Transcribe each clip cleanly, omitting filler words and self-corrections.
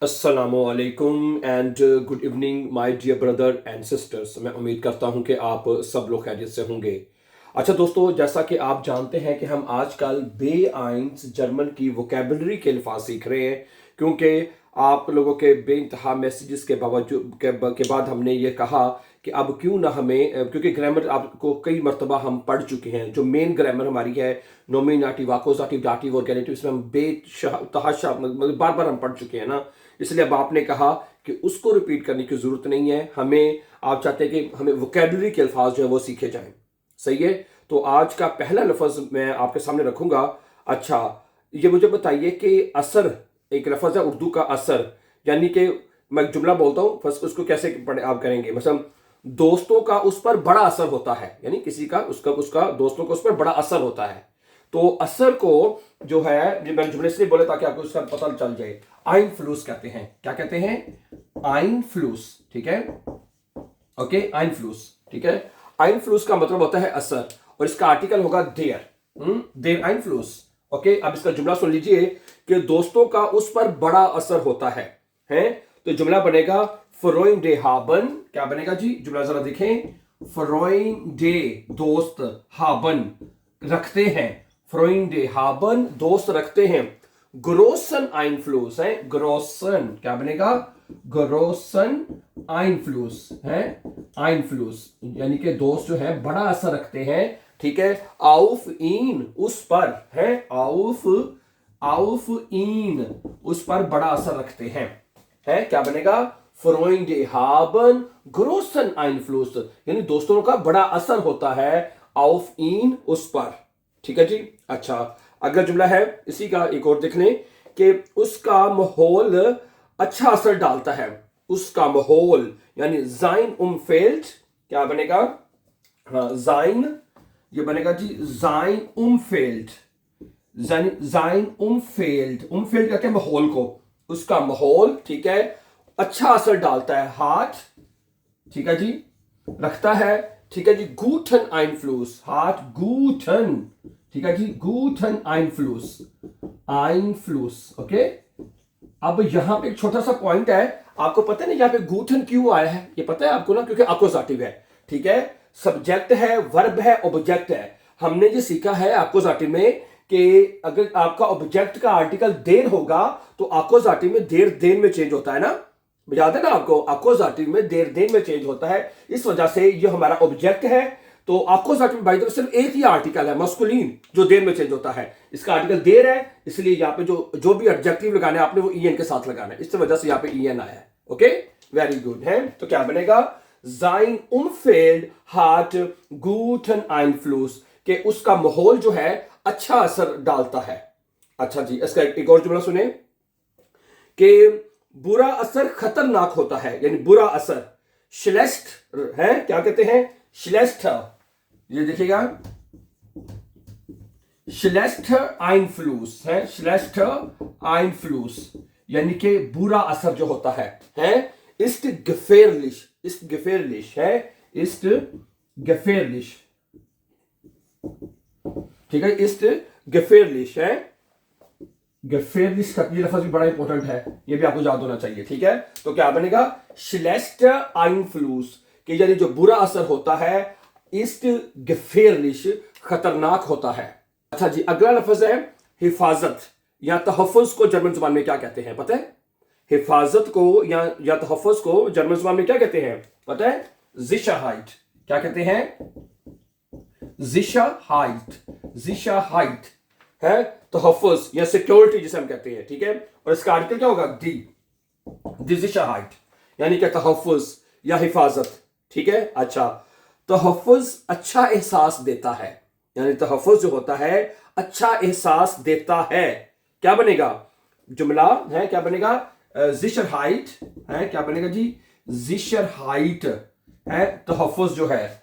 अस्सलामुअलैकुम and good evening my dear brother and sisters. मैं उम्मीद करता हूं कि आप सब लोग खैरियत से होंगे। अच्छा दोस्तों, जैसा कि आप जानते हैं कि हम आजकल बे-आइंस जर्मन की वोकेबलरी के अल्फाज सीख रहे हैं, क्योंकि आप लोगों के बेइंतहा मैसेजेस के बावजूद के बाद हमने ये कहा कि अब क्यों ना हमें, क्योंकि ग्रामर आपको कई मरतबा हम पढ़ चुके हैं। जो मेन ग्रामर हमारी है नोमिनेटिव, आक्यूजेटिव, दाटिव और गेनेटिव, इसमें हम बेतहाशा मतलब बार बार हम पढ़ चुके हैं ना। इसलिए अब आपने कहा कि उसको रिपीट करने की जरूरत नहीं है। हमें आप चाहते हैं कि हमें वोकेबलरी के अल्फाज जो है वो सीखे जाएं। सही है, तो आज का पहला लफ्ज मैं आपके सामने रखूंगा। अच्छा, ये मुझे बताइए कि असर एक लफ्ज है उर्दू का असर, यानी कि मैं जुमला बोलता हूं, फर्स्ट उसको कैसे पढ़े आप करेंगे। मतलब दोस्तों का उस पर बड़ा असर होता है, यानी किसी का उसका उसका दोस्तों का उस पर बड़ा असर होता है। तो असर को जो है, ये मैंने जुमले इसलिए बोले ताकि आपको उसका पता चल जाए। आइन फ्लूस कहते हैं। क्या कहते हैं? आइन फ्लूस। ठीक है, ओके, आइन फ्लूस। ठीक है, आइन फ्लूस का मतलब होता है असर, और इसका आर्टिकल होगा देयर। देयर आइन फ्लूस। ओके, अब इसका जुमला सुन लीजिए कि दोस्तों का उस पर बड़ा असर होता है। हैं? तो जुमला बनेगा फ्रोइंडे हाबन। क्या बनेगा जी? जुमला जरा देखें। फ्रोइंडे दोस्त, हाबन रखते हैं। फ्रोइंडे हाबन दोस्त रखते हैं। ग्रोसन आइनफ्लूस है। ग्रोसन क्या बनेगा? ग्रोसन आइनफ्लूस है। आइनफ्लूस यानी कि दोस्त जो है बड़ा असर रखते हैं। ठीक है, आउफ इन उस पर है। आउफ आउफ इन उस पर बड़ा असर रखते हैं। है क्या बनेगा? फ्रोइंडे हाबन ग्रोसन आइनफ्लूस, यानी दोस्तों का बड़ा असर होता है आउफ इन उस पर। ठीक है जी। अच्छा, अगला जुमला है इसी का एक और देख लें कि उसका माहौल अच्छा असर डालता है। उसका माहौल यानी जाइन उमफेल्ट। क्या बनेगा? हाँ, जाइन, ये बनेगा जी जाइन उमफेल्ट। जाइन उमफेल्ट। उमफेल्ट कहते हैं माहौल को। उसका माहौल, ठीक है, अच्छा असर डालता है। हार्ट, ठीक है जी, रखता है। ठीक है जी, गूटन आइनफ्लूस। हार्ट गूटन, ठीक है जी, गूटन आइनफ्लूस। आइनफ्लूस। ओके, अब यहां पे एक छोटा सा पॉइंट है। आपको पता है ना यहाँ पे गूटन क्यों आया है? ये पता है आपको ना, क्योंकि अकोजाटिव है। ठीक है, सब्जेक्ट है, वर्ब है, ऑब्जेक्ट है। हमने जो सीखा है अकोजाटिव में कि अगर आपका ऑब्जेक्ट का आर्टिकल देर होगा तो अकोजाटिव में देर देर में चेंज होता है ना। याद है ना आपको? अकोजाटिव में देर देर में चेंज होता है। इस वजह से ये हमारा ऑब्जेक्ट है। तो अकोजाटिव बाय द वे सिर्फ एक ही आर्टिकल है, मस्कुलिन, जो देर में चेंज होता है। इसका आर्टिकल देर है, इसलिए यहाँ पे जो भी एडजेक्टिव लगाना है आपने वो ईएन के साथ लगाना है। इस वजह से यहाँ पे ईएन आया है। ओके, वेरी गुड है। तो क्या बनेगा? sein Umfeld hat guten Einfluss, कि उसका माहौल जो है अच्छा असर डालता है। अच्छा जी, इसका एक और जुमला सुने कि बुरा असर खतरनाक होता है, यानी बुरा असर श्लेष्ठ है। क्या कहते हैं? श्लेष्ठ। ये देखिएगा, श्लेष्ठ आइनफ्लूस है। श्लेष्ठ आइनफ्लूस यानी कि बुरा असर जो होता है। ist gefährlich, ist gefährlich है। ist gefährlich, ठीक है, ist gefährlich है। gefährlich का ये लफ्ज भी बड़ा इंपॉर्टेंट है, ये भी आपको याद होना चाहिए। ठीक है, तो क्या बनेगा? schlecht Einfluss, कि यानी जो बुरा असर होता है, ist gefährlich खतरनाक होता है। अच्छा जी, अगला लफ्ज है हिफाजत या तहफ़्फ़ुज़ को जर्मन जुबान में क्या कहते हैं पता है? हिफाजत को या तहफ़्फ़ुज़ को जर्मन जुबान में क्या कहते हैं पता है? Sicherheit। क्या कहते हैं? Sicherheit। Sicherheit है तहफ़्फ़ुज़ या सिक्योरिटी जिसे हम कहते हैं। ठीक है, और इसका आर्टिकल क्या होगा? दी Sicherheit, यानी कि तहफ़्फ़ुज़ या हिफाजत। ठीक है, अच्छा, तहफ़्फ़ुज़ अच्छा एहसास देता है, यानी तहफ़्फ़ुज़ जो होता है अच्छा एहसास देता है। क्या बनेगा? जुमला है, क्या बनेगा? Sicherheit है। क्या बनेगा जी? Sicherheit है तहफ़्फ़ुज़ जो है।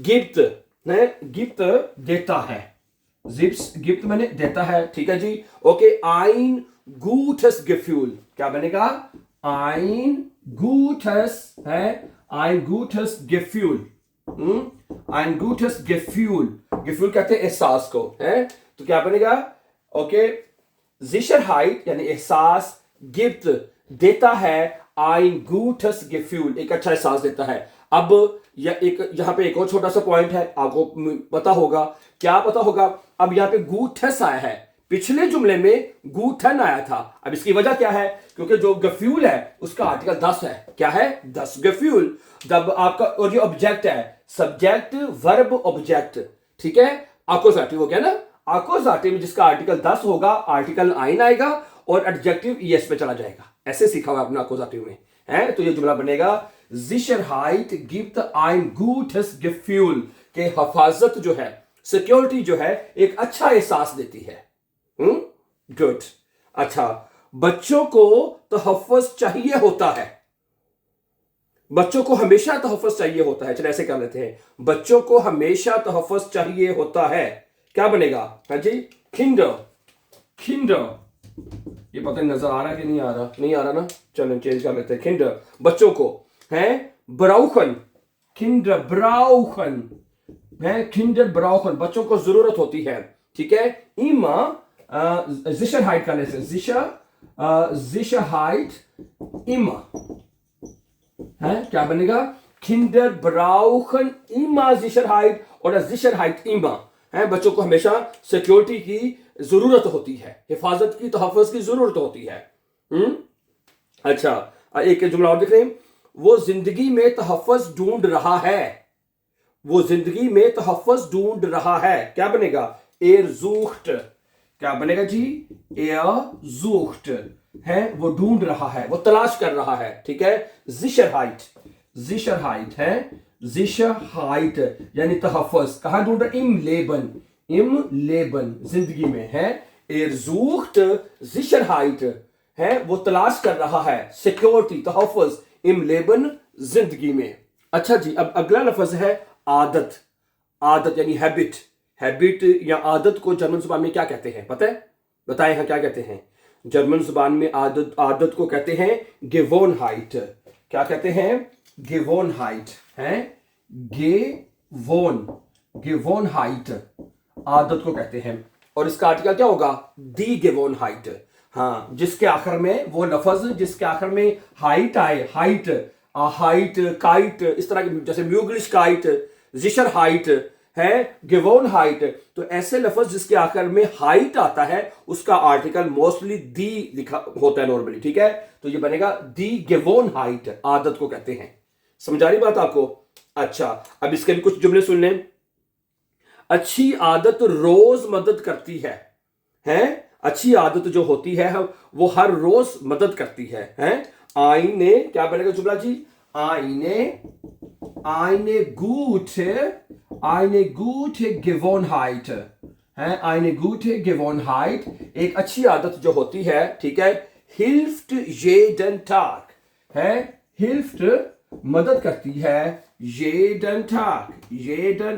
गिफ्ट है, गिफ्ट देता है। गिफ्ट मैंने देता है। ठीक है जी, ओके। ein gutes Gefühl, क्या बनेगा? ein gutes है, ein gutes Gefühl। ein gutes Gefühl, Gefühl कहते हैं एहसास को, है। तो क्या बनेगा? ओके, Sicherheit यानी एहसास, गिफ्ट देता है ein gutes Gefühl, एक अच्छा एहसास देता है। अब यहाँ पे एक और छोटा सा पॉइंट है, आपको पता होगा, क्या पता होगा? अब यहाँ पे gutes आया है, पिछले जुमले में guten आया था। अब इसकी वजह क्या है? क्योंकि जो Gefühl है उसका आर्टिकल 10 है। क्या है? 10 Gefühl। जब आपका, और ये ऑब्जेक्ट है, सब्जेक्ट वर्ब ऑब्जेक्ट, ठीक है, आकोजाटिव हो गया ना। आकोजाटिव में जिसका आर्टिकल 10 होगा, आर्टिकल आइन आएगा और एडजेक्टिव ईएस पे चला जाएगा। ऐसे सीखा हुआ अपना आकोजाटिव में है। तो ये जुमला बनेगा Sicherheit gibt ein gutes Gefühl, के हिफाजत जो है, सिक्योरिटी जो है, एक अच्छा एहसास देती है। गुड। अच्छा, बच्चों को तहफ़्फ़ुज़ चाहिए होता है। बच्चों को हमेशा तहफ़्फ़ुज़ चाहिए होता है। चलो ऐसे कर लेते हैं, बच्चों को हमेशा तहफ़्फ़ुज़ चाहिए होता है। क्या बनेगा? हाँ जी, किंडर। किंडर, ये पता नहीं नजर आ रहा है कि नहीं आ रहा? नहीं आ रहा ना, चलो चेंज कर लेते हैं। किंडर, बच्चों को है। ब्राउखन, किंडर ब्राउखन है। किंडर ब्राउखन, बच्चों को जरूरत होती है। ठीक है। इमा Sicherheit का लेते हैं। Sicherheit इमा है। क्या बनेगा? Kinder brauchen immer Sicherheit oder Sicherheit immer है। बच्चों को हमेशा सिक्योरिटी की जरूरत होती है, हिफाजत की, तहफ़्फ़ुज़ की जरूरत होती है। अच्छा, एक जुमला और देख रहे हैं। वो जिंदगी में तहफ़्फ़ुज़ ढूंढ रहा है। वो जिंदगी में तहफ़्फ़ुज़ ढूंढ रहा है। क्या बनेगा? Er sucht। क्या बनेगा जी? Er sucht है, वो ढूंढ रहा है, वो तलाश कर रहा है। ठीक है। Sicherheit, Sicherheit है। Sicherheit यानी तहफ़्फ़ुज़। कहां ढूंढ रहा? Im Leben, Im Leben, जिंदगी में है। Er sucht Sicherheit है, वो तलाश कर रहा है सिक्योरिटी, तहफ़्फ़ुज़, Im Leben, जिंदगी में। अच्छा जी, अब अगला लफ्ज़ है आदत। आदत यानी हैबिट। हैबिट या आदत को जर्मन जुबान में क्या कहते हैं? पता है? बताएं हाँ, क्या कहते हैं? जर्मन जुबान में आदत को कहते हैं Gewohnheit। क्या कहते हैं? Gewohnheit है। Gewohnheit आदत को कहते हैं। और इसका आर्टिकल क्या होगा? Die Gewohnheit। हाँ, जिसके आखिर में वो लफ्ज, जिसके आखिर में हाइट आए, हाइट, हाइट, काइट, इस तरह के, जैसे म्यूगलिशकाइट, Sicherheit है, Gewohnheit। तो ऐसे लफ्ज जिसके आखिर में हाइट आता है, उसका आर्टिकल मोस्टली दी लिखा होता है नॉर्मली। ठीक है। तो ये बनेगा Die Gewohnheit, आदत को कहते हैं। समझा रही बात आपको? अच्छा, अब इसके भी कुछ जुमले सुन लें। अच्छी आदत रोज मदद करती है। हैं? अच्छी आदत जो होती है वो हर रोज मदद करती है। हैं? आईने, क्या बनेगा जुमला जी? eine gute Gewohnheit है। eine gute Gewohnheit, एक अच्छी आदत जो होती है, ठीक है, hilft jeden Tag है। hilft मदद करती है, jeden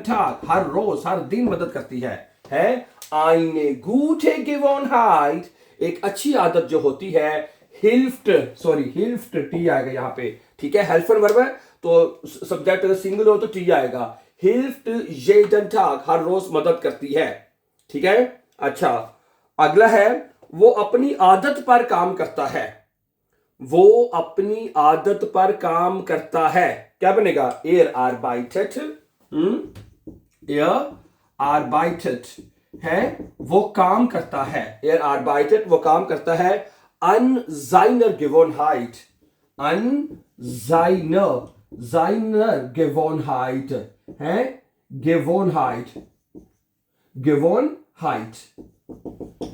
Tag हर रोज, हर दिन मदद करती है। eine gute Gewohnheit, एक अच्छी आदत जो होती है, hilft टी आएगा यहाँ पे। ठीक है। हेल्फन वर्ब है तो सब्जेक्ट अगर सिंगल हो तो टी आएगा। hilft jeden Tag, हर रोज मदद करती है। ठीक है। अच्छा, अगला है वो अपनी आदत पर काम करता है। वो अपनी आदत पर काम करता है। क्या बनेगा? Er arbeitet। Er arbeitet है, वो काम करता है। Er arbeitet, वो काम करता है। An seiner Gewohnheit, an seiner Gewohnheit है। Gewohnheit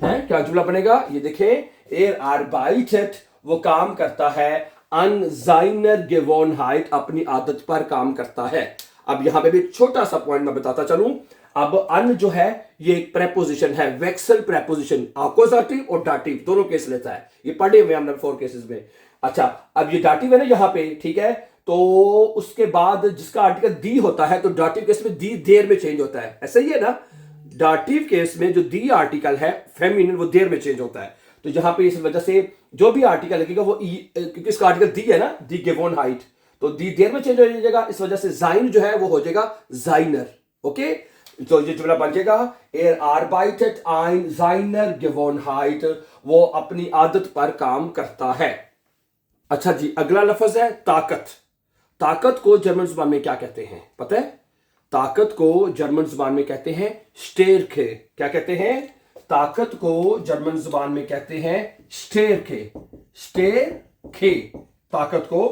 है। क्या जुमला बनेगा? ये देखें, Er arbeitet, वो काम करता है। An seiner Gewohnheit, अपनी आदत पर काम करता है। अब यहां पे भी एक छोटा सा पॉइंट मैं बताता चलूं। अब अन जो है ये एक प्रेपोजिशन है, वेक्सल प्रेपोजिशन, आकोजाटिव और डाटिव दोनों केस लेता है। ये पढ़े हुए हमने 4 केसेस में। अच्छा, अब ये डाटिव है ना यहाँ पे, ठीक है, तो उसके बाद जिसका आर्टिकल दी होता है, तो डाटिव केस में दी देर में चेंज होता है। ऐसा ही है ना? डाटिव केस में जो दी आर्टिकल है फेमिनिन, वो देर में चेंज होता है। तो यहां पे इस वजह से जो भी आर्टिकल लगेगा वो क्योंकि इसका आर्टिकल दी है ना, दी Gewohnheit, तो दी देर में चेंज हो जाएगा। इस वजह से जाइन जो है वो हो जाएगा जाइनर। ओके, तो ये जुमला बन जाएगा Er arbeitet an seiner Gewohnheit, वो अपनी आदत पर काम करता है। अच्छा जी, अगला लफ्ज है ताकत। ताकत को जर्मन जुबान में क्या कहते हैं पता है? ताकत को जर्मन जुबान में कहते हैं स्टेरके। क्या कहते हैं? ताकत को जर्मन जुबान में कहते हैं स्टेरके। स्टेरके, ताकत को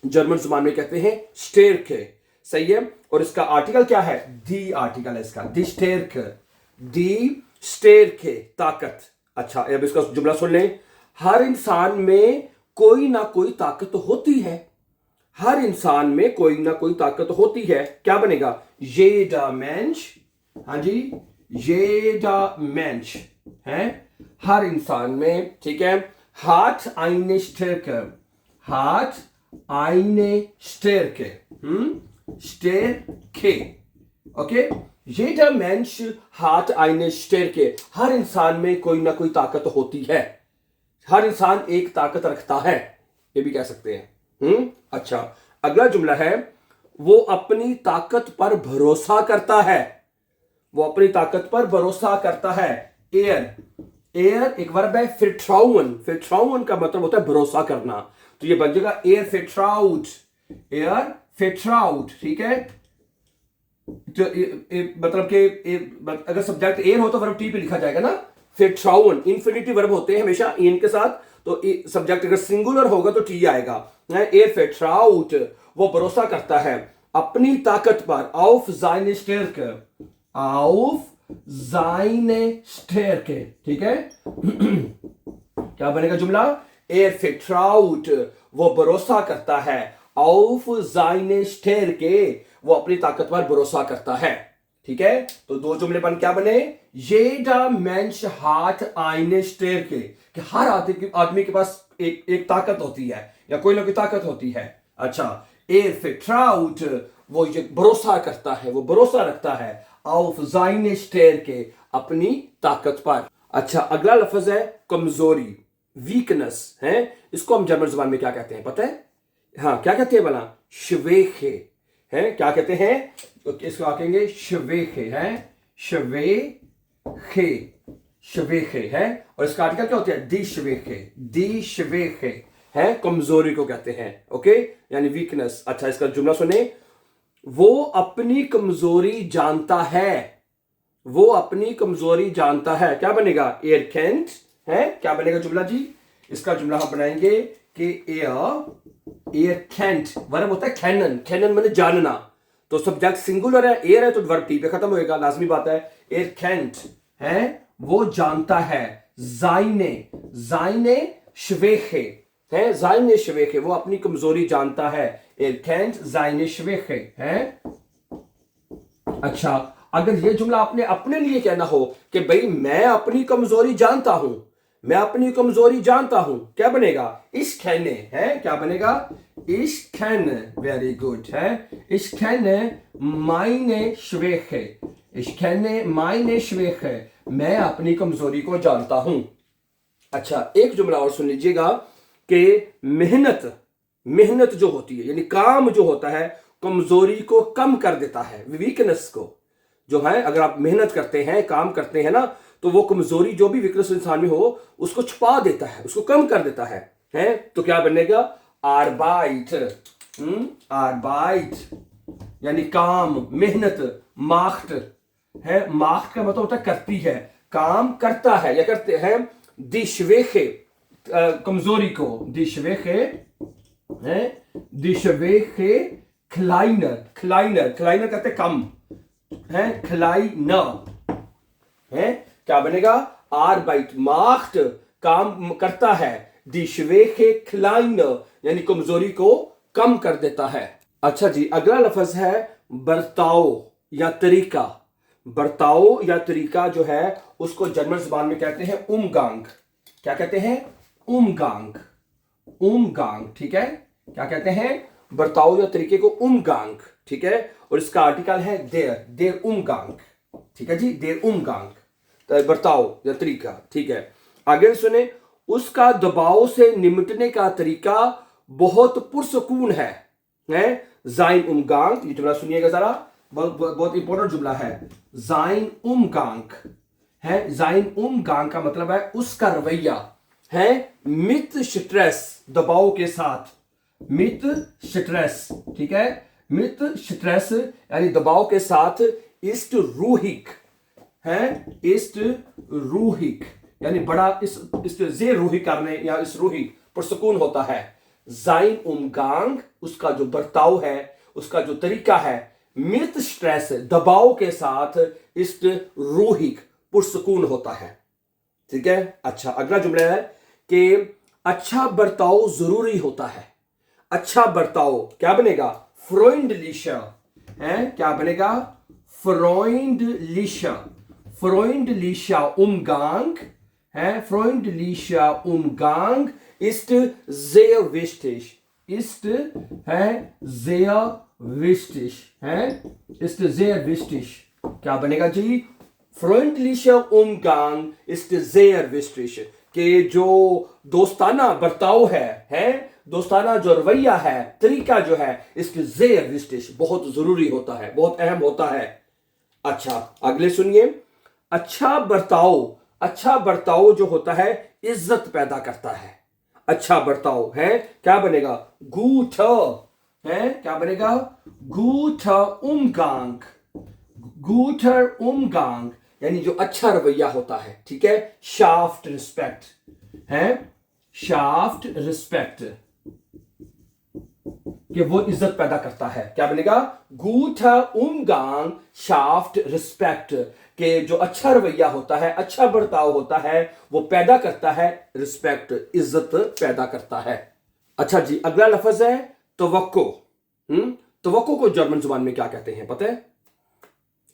जर्मन जुबान में कहते हैं स्टेरके। सही है। और इसका आर्टिकल क्या है? दी आर्टिकल है इसका, दी स्टेरके। दी स्टेरके, ताकत। अच्छा, अब इसका जुमला सुन लें। हर इंसान में कोई ना कोई ताकत होती है। हर इंसान में कोई ना कोई ताकत होती है। क्या बनेगा? jeder Mensch, हाँ जी, jeder Mensch है हर इंसान में, ठीक है। hat eine Stärke, hat eine Stärke, Stärke, okay. jeder Mensch hat eine Stärke, हर इंसान में कोई ना कोई ताकत होती है। हर इंसान एक ताकत रखता है, ये भी कह सकते हैं। अच्छा, अगला जुमला है वो अपनी ताकत पर भरोसा करता है। वो अपनी ताकत पर भरोसा करता है। एयर, एयर एक वर्ब है। फिट्राउन, फिट्राउन का मतलब होता है भरोसा करना, तो ये बन जाएगा एयर फिट्राउट, एयर फिट्राउट, ठीक है। तो मतलब कि अगर सब्जेक्ट एयर हो तो वर्ब टी पे लिखा जाएगा ना। फिट्राउन इंफिनिटिव वर्ब होते हैं हमेशा इन के साथ, तो सब्जेक्ट अगर सिंगुलर होगा तो टी आएगा। एयर फिट्राउट, वो भरोसा करता है अपनी ताकत पर। auf seine Stärke, auf seine Stärke, ठीक है। क्या बनेगा जुमला? er vertraut, वो भरोसा करता है। auf seine Stärke, वो अपनी ताकत पर भरोसा करता है, ठीक है। तो दो जुमले बन क्या बने? jeder Mensch hat eine Stärke, कि हर आदमी के पास एक ताकत होती है या कोई ना कोई ताकत होती है। अच्छा, er vertraut, वो ये भरोसा करता है, वो भरोसा रखता है। auf seine Stärke, अपनी ताकत पर। अच्छा, अगला लफ्ज है कमजोरी, वीकनेस है। इसको हम जर्मन जुबान में क्या कहते हैं पता है? हाँ, क्या कहते हैं भला? Schwäche है। क्या कहते हैं? इसको आकेंगे Schwäche है, Schwäche, Schwäche है। और इसका आर्टिकल क्या होता है? Die Schwäche, die Schwäche है, कमजोरी को कहते हैं, ओके, यानी वीकनेस। अच्छा, इसका जुमला सुने। वो अपनी कमजोरी जानता है। वो अपनी कमजोरी जानता है। क्या बनेगा? er kennt है। क्या बनेगा जुमला जी? इसका जुमला हम बनाएंगे कि er kennt, वर्ब होता है kennen, kennen माने जानना, तो सब्जेक्ट सिंगुलर है, एयर है, तो वर्ब टी पे खत्म होएगा, लाजमी बात है। er kennt है, वो जानता है। seine, seine Schwäche है, seine Schwäche, वो अपनी कमजोरी जानता है। er kennt seine Schwäche है। अच्छा, अगर ये जुमला आपने अपने लिए कहना हो कि भाई मैं अपनी कमजोरी जानता हूं, मैं अपनी कमजोरी जानता हूं, क्या बनेगा? ich kenne है। क्या बनेगा? ich kenne, वेरी गुड है। ich kenne meine Schwäche, ich kenne meine Schwäche, मैं अपनी कमजोरी को जानता हूं। अच्छा, एक जुमला और सुन लीजिएगा कि मेहनत, मेहनत जो होती है यानी काम जो होता है, कमजोरी को कम कर देता है, वीकनेस को जो है। अगर आप मेहनत करते हैं, काम करते हैं ना, तो वो कमजोरी जो भी वीकनेस इंसान में हो उसको छुपा देता है, उसको कम कर देता है। तो क्या बनेगा? Arbeit, Arbeit यानी काम, मेहनत। macht है, macht का मतलब होता है करती है, काम करता है या करते हैं। die Schwäche, कमजोरी को, die Schwäche है, die Schwäche kleiner, kleiner, kleiner कहते हैं कम है, kleiner है। क्या बनेगा? Arbeit macht, काम करता है। die Schwäche kleiner यानी कमजोरी को कम कर देता है। अच्छा जी, अगला लफ्ज है बर्ताव या तरीका। बर्ताव या तरीका जो है उसको जर्मन जुबान में कहते हैं umgang। क्या कहते हैं? umgang, umgang, ठीक है। क्या कहते हैं? बर्ताव या तरीके को umgang, ठीक है। और इसका आर्टिकल है der umgang, ठीक है जी, der umgang, बर्ताव या तरीका, ठीक है। आगे सुने। उसका दबाव से निपटने का तरीका बहुत पुरसकून है। sein Umgang, ये जुमला सुनिएगा जरा, बहुत इंपॉर्टेंट जुमला है। sein Umgang है, sein Umgang का मतलब है उसका रवैया, है मित स्ट्रेस, दबाव के साथ, मित स्ट्रेस, ठीक है, मित स्ट्रेस यानी दबाव के साथ, इस्ट रूहिक है, इस्ट रूहिक यानी बड़ा इस जे रूही करने या इस रूही पुरसकून होता है। जाइन उमगांग उसका जो बर्ताव है, उसका जो तरीका है, मित स्ट्रेस दबाव के साथ, इस्ट रूहिक पुरसकून होता है, ठीक है। अच्छा, अगला जुमला है कि अच्छा बर्ताव जरूरी होता है। अच्छा बर्ताव क्या बनेगा? फ्रोइंडलिशा है, क्या बनेगा? फ्रोइंडलिशा, फ्रोइंडलिशा उमगांग है, फ्रोइंडलिशा उमगांग ist sehr wichtig, ist है sehr wichtig है, ist sehr wichtig, क्या बनेगा जी? freundlicher Umgang ist sehr wichtig, कि जो दोस्ताना बर्ताव है दोस्ताना जो रवैया है, तरीका जो है, इसके sehr wichtig बहुत जरूरी होता है, बहुत अहम होता है। अच्छा, अगले सुनिए, अच्छा बर्ताव जो होता है इज्जत पैदा करता है। अच्छा बर्ताव है, क्या बनेगा? गूठ है, क्या बनेगा? गूठ उमगांग, गूठर उमगांग यानी जो अच्छा रवैया होता है, ठीक है। शाफ्ट रिस्पेक्ट है, शाफ्ट रिस्पेक्ट कि वो इज्जत पैदा करता है, क्या बनेगा? गूठा उमगांग शाफ्ट रिस्पेक्ट, कि जो अच्छा रवैया होता है, अच्छा बर्ताव होता है, वो पैदा करता है रिस्पेक्ट, इज्जत पैदा करता है। अच्छा जी, अगला लफ्ज है तवक्को। तवक्को को जर्मन जुबान में क्या कहते हैं पता है?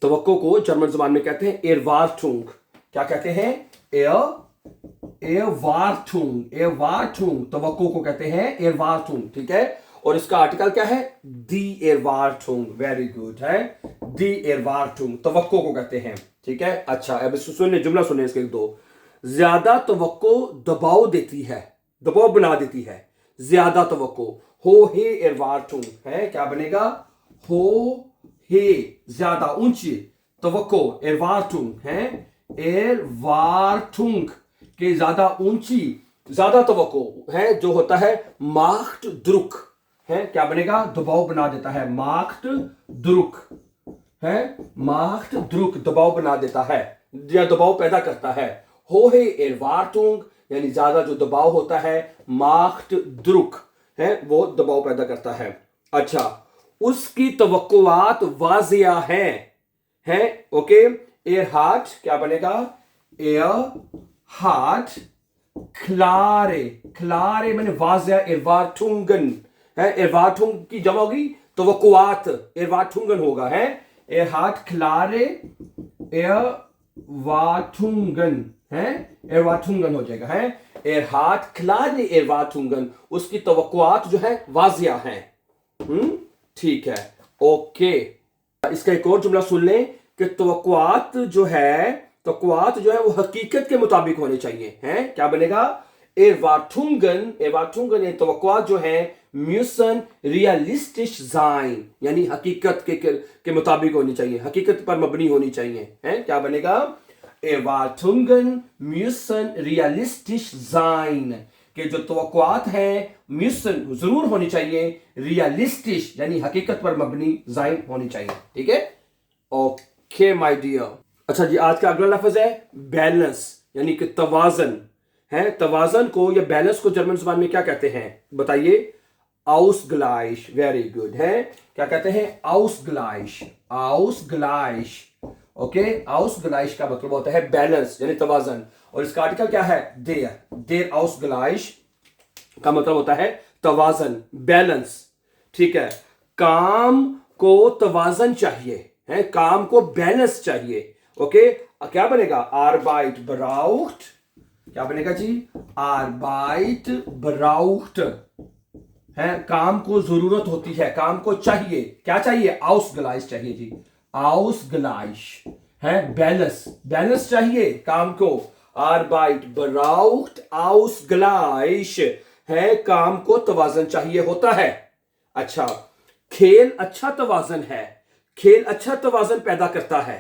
तवक्को को जर्मन जुबान में कहते हैं एरवार्टुंग। क्या कहते हैं? एरवार्टुंग, एरवार्टुंग, तवक्को को कहते हैं एरवार्टुंग, ठीक है। और इसका आर्टिकल क्या है? दी एरवार्टुंग, वेरी गुड है, दी एरवार्टुंग, तवक्को को कहते हैं, ठीक है। अच्छा, अब सुनिए, जुमला सुनिए इसके दो। ज्यादा तवक्को दबाव देती है, दबाव बना देती है, ज्यादा तवक्को, हो हे एरवार्टुंग है, क्या बनेगा? हो हे ज्यादा, ऊंची, तवक्को एरवार्टुंग है, एरवार्टुंग के ज्यादा ऊंची, ज्यादा तवक्को है जो होता है माख्ट द्रुक है, क्या बनेगा? दबाव बना देता है, माख्ट द्रुक है, माख्ट द्रुक दबाव बना देता है या दबाव पैदा करता है। हो है एरवार्टुंग यानी ज्यादा जो दबाव होता है, माख्ट द्रुक है वो दबाव पैदा करता है। अच्छा, उसकी तवक्कुआत वाजिया है, ओके। एयर हार्ट क्या बनेगा? एयर हार्ट क्लारे, क्लारे मैंने वाजिया, एरवार्टुंगन है, एरवार्टुंग की जमा होगी तवक्कुआत, एरवार्टुंगन होगा है, एयर हार्ट क्लारे एरवार्टुंगन है, एरवार्टुंगन हो जाएगा है, एयर हार्ट क्लारे एरवार्टुंगन, उसकी तवक्कुआत जो है वाजिया है। ठीक है, ओके। इसका एक और जुमला सुन लें कि तवक्कुआत जो है वो हकीकत के मुताबिक होने चाहिए हैं, क्या बनेगा? एरवार्टुंगन, एरवार्टुंगन ये तवक्कुआत जो है म्यूसन रियलिस्टिश जाइन यानी हकीकत के मुताबिक होनी चाहिए, हकीकत पर मबनी होनी चाहिए, हैं, क्या बनेगा? एरवार्टुंगन म्यूसन रियलिस्टिश जाइन, कि जो तवक्कुआत है म्यूसन जरूर होनी चाहिए, रियलिस्टिश यानी हकीकत पर मबनी जाइन होनी चाहिए, ठीक है। Okay my dear. अच्छा जी, आज का अगला लफ्ज है बैलेंस यानी कि तवाजन है। तवाजन को या बैलेंस को जर्मन जुबान में क्या कहते हैं बताइए? आउसग्लाइश, वेरी गुड है, क्या कहते हैं? आउसग्लाइश, आउसग्लाइश, ओके। आउसग्लाइश का मतलब होता है बैलेंस यानी तवाजन, और इसका आर्टिकल क्या है? देर, देर आउसग्लाइश का मतलब होता है तवाजन, बैलेंस, ठीक है। काम को तवाजन चाहिए है, काम को बैलेंस चाहिए, ओके। क्या बनेगा? आर्बाइट ब्राउट, क्या बनेगा जी? आर्बाइट ब्राउट है, काम को जरूरत होती है, काम को चाहिए, क्या चाहिए? आउसग्लाइश चाहिए जी, आउसग्लाइश है, बैलेंस, बैलेंस चाहिए काम को। आर्बाइट ब्राउट आउसग्लाइश है, काम को तवाजन चाहिए होता है। अच्छा, खेल अच्छा तवाजन है, खेल अच्छा तवाजन पैदा करता है,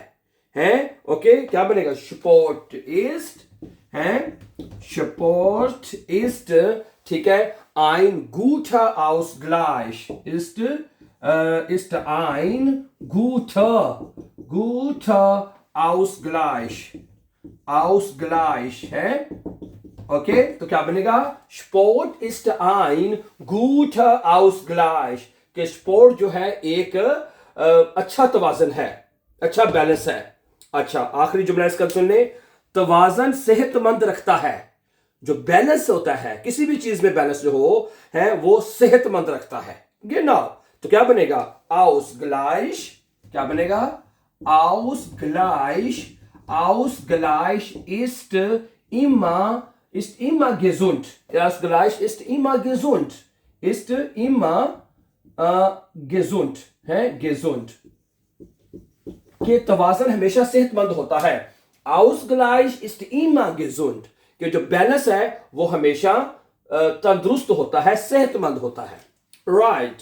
ओके। क्या बनेगा? स्पोर्ट इस्ट हैं, Sport ist, ठीक है, ein guter Ausgleich, ist ein guter Ausgleich है, ओके, तो क्या बनेगा? Sport ist ein guter Ausgleich, कि स्पोर्ट जो है एक अच्छा तवाजन है, अच्छा बैलेंस है। अच्छा, आखिरी जुमला इसका सुन ले, तवाजन सेहतमंद रखता है। जो बैलेंस होता है, किसी भी चीज में बैलेंस जो हो है वो सेहतमंद रखता है। गिना, तो क्या बनेगा? Ausgleich, क्या बनेगा? Ausgleich ist immer gesund. Ausgleich ist immer gesund. Ist immer gesund है, gesund, कि तवाज़न हमेशा सेहतमंद होता है। Ausgleich ist immer gesund, कि जो बैलेंस है वो हमेशा तंदुरुस्त होता है, सेहतमंद होता है। राइट,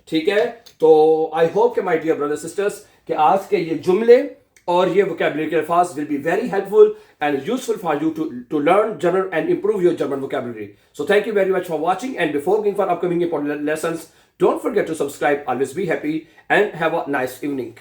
ठीक है। तो आई होप कि माय डियर ब्रदर सिस्टर्स कि आज के ये जुमले और ये वोकैबुलरी के अल्फाज will be very helpful and useful for you to learn German and improve your German vocabulary. So thank you very much for watching, and before going for upcoming important lessons, don't forget to subscribe. Always be happy and have a nice evening.